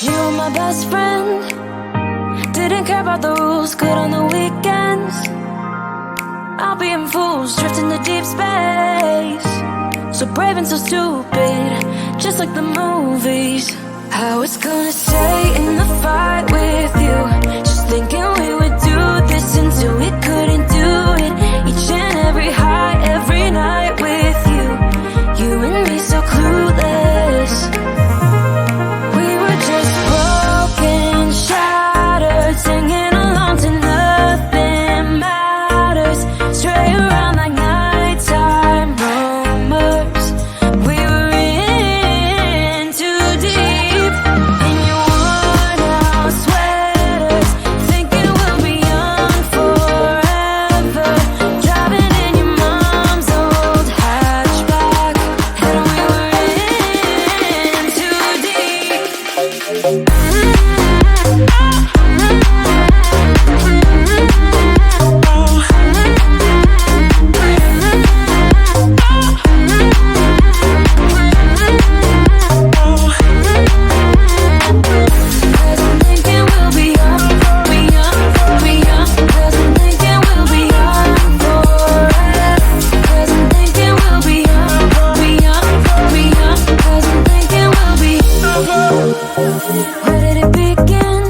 You were my best friend. Didn't care about the rules, good on the weekends. I'll be in fools, drifting to deep space. So brave and so stupid, just like the movies. I was gonna stay in the fight with you, just thinking we would do this until we couldn't do it. Each and every high, every night with you. You and me so clueless. We were just broken, shattered, singing along to nothing matters. Stray around like nighttime rumors. We were in too deep. In your worn out sweaters, thinking we'll be young forever. Driving in your mom's old hatchback, and we were in too deep. Cause I'm thinking we'll be young, be young, be young. Cause I'm thinking we'll be young forever. Cause I'm thinking we'll be young, be young, be young. Cause I'm thinking we'll be. Where did it begin?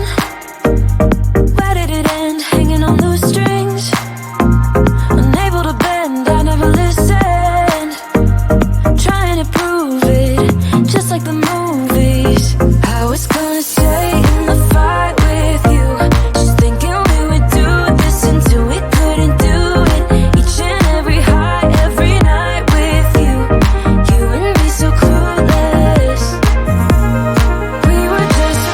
Where did it end? Hanging on loose strings, unable to bend. I never listened, trying to prove it, just like the movies. I was gonna stay in the fight with you, just thinking we would do this until we couldn't do it. Each and every high, every night with you. You and me so clueless. We were just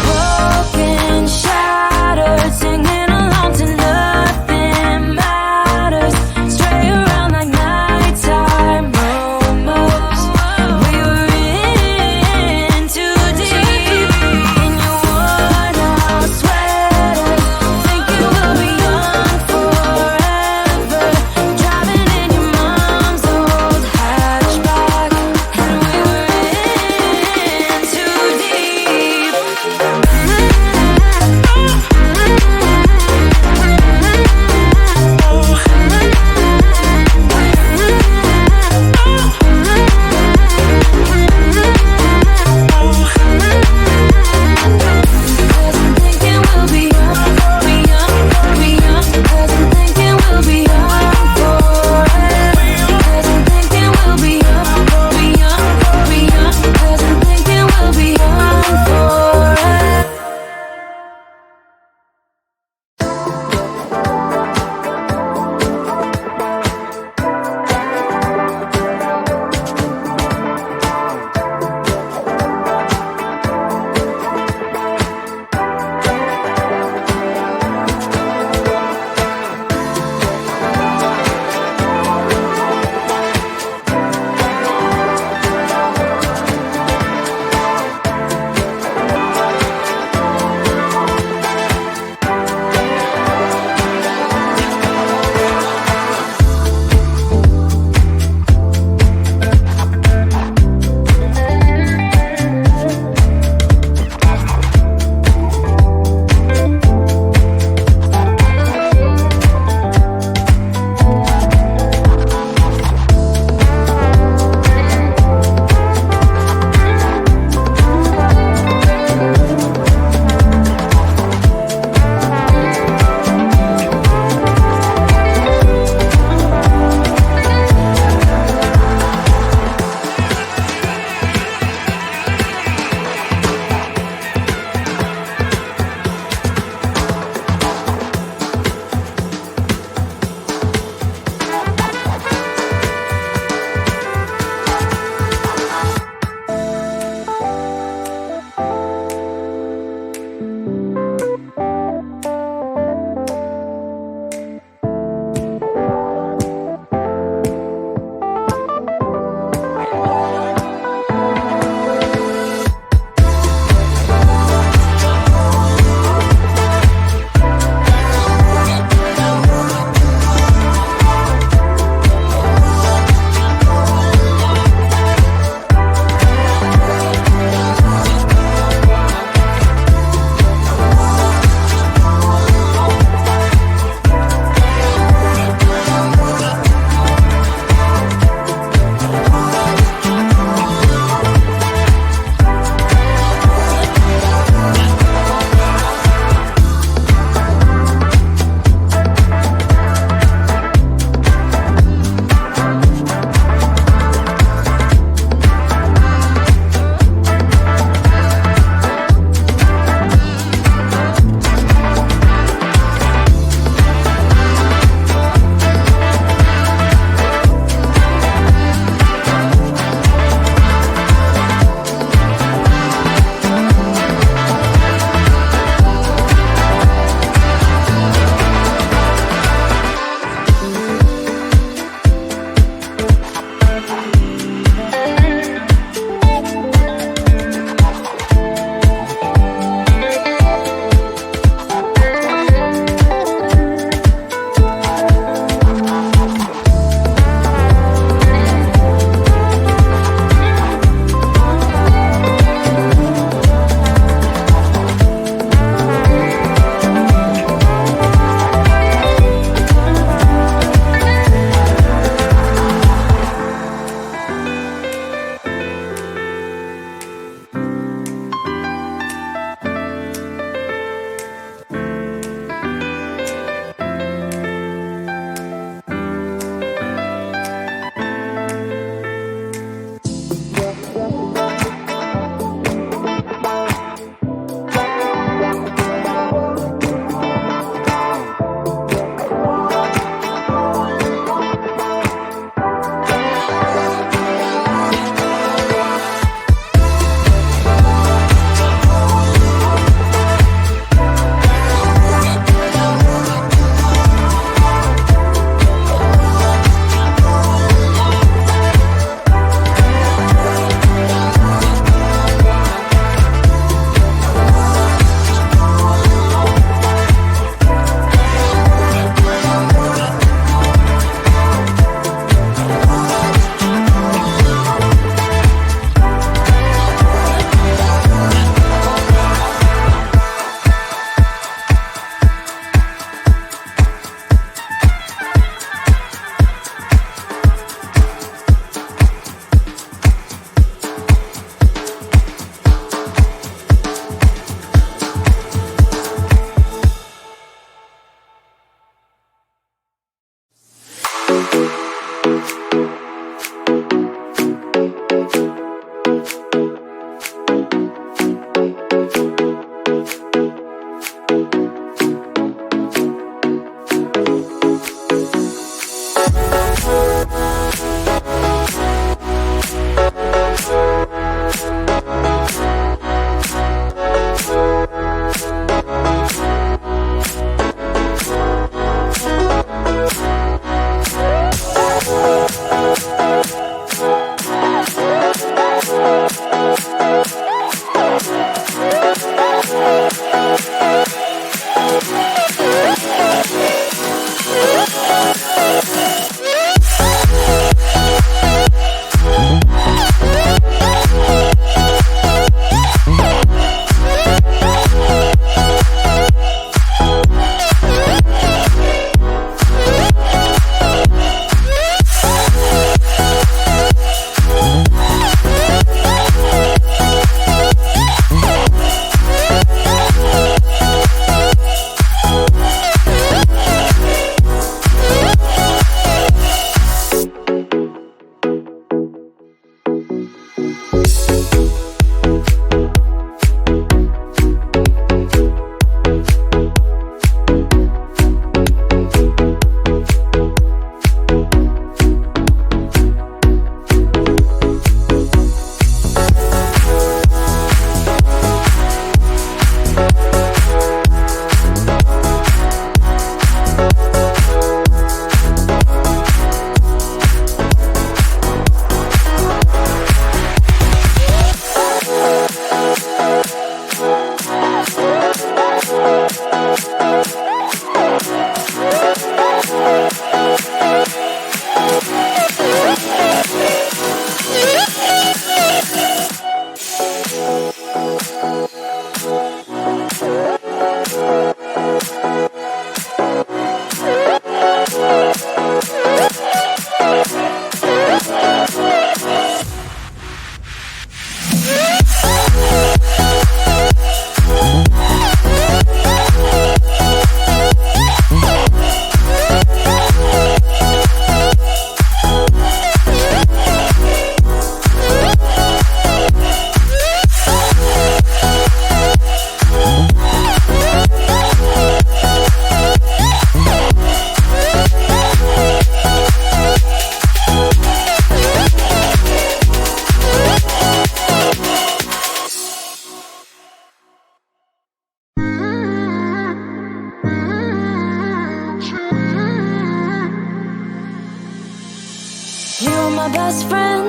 my best friend.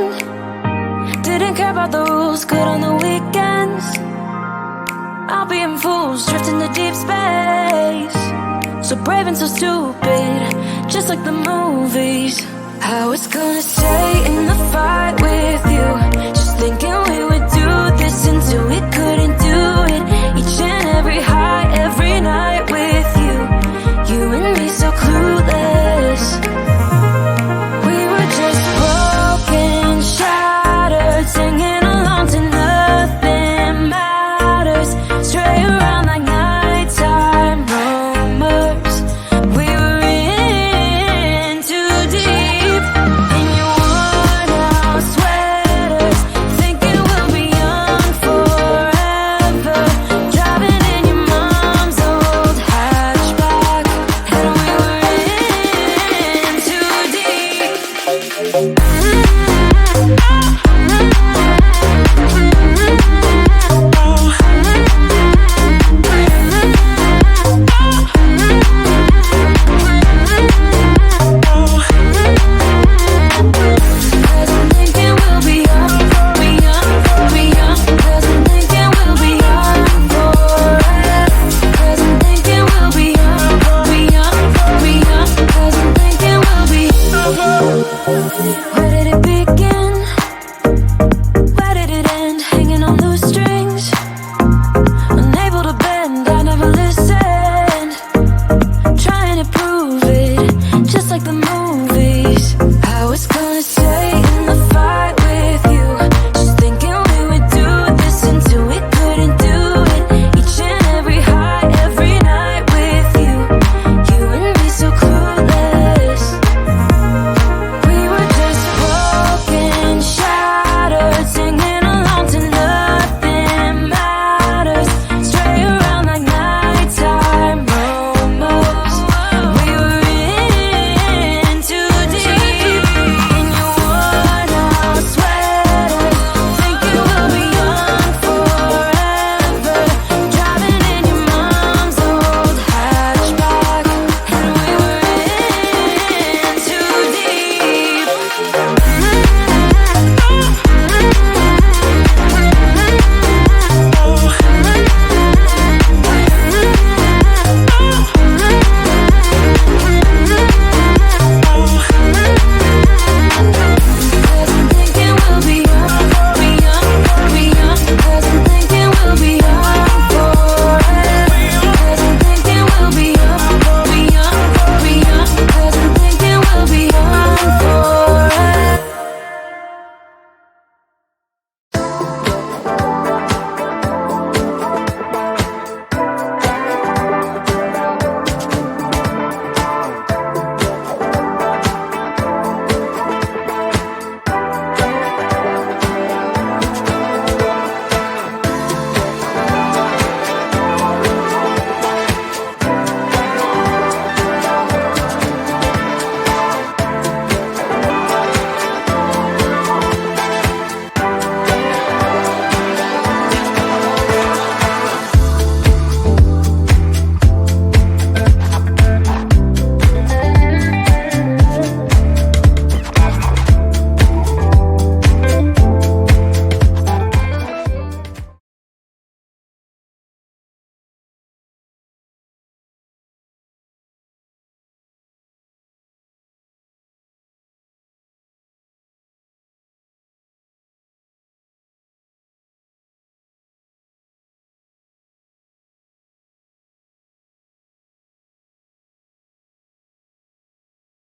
Didn't care about the rules, good on the weekends. I'll be in fools, drifting to deep space. So brave and so stupid, just like the movies. I was gonna stay in the fight with you,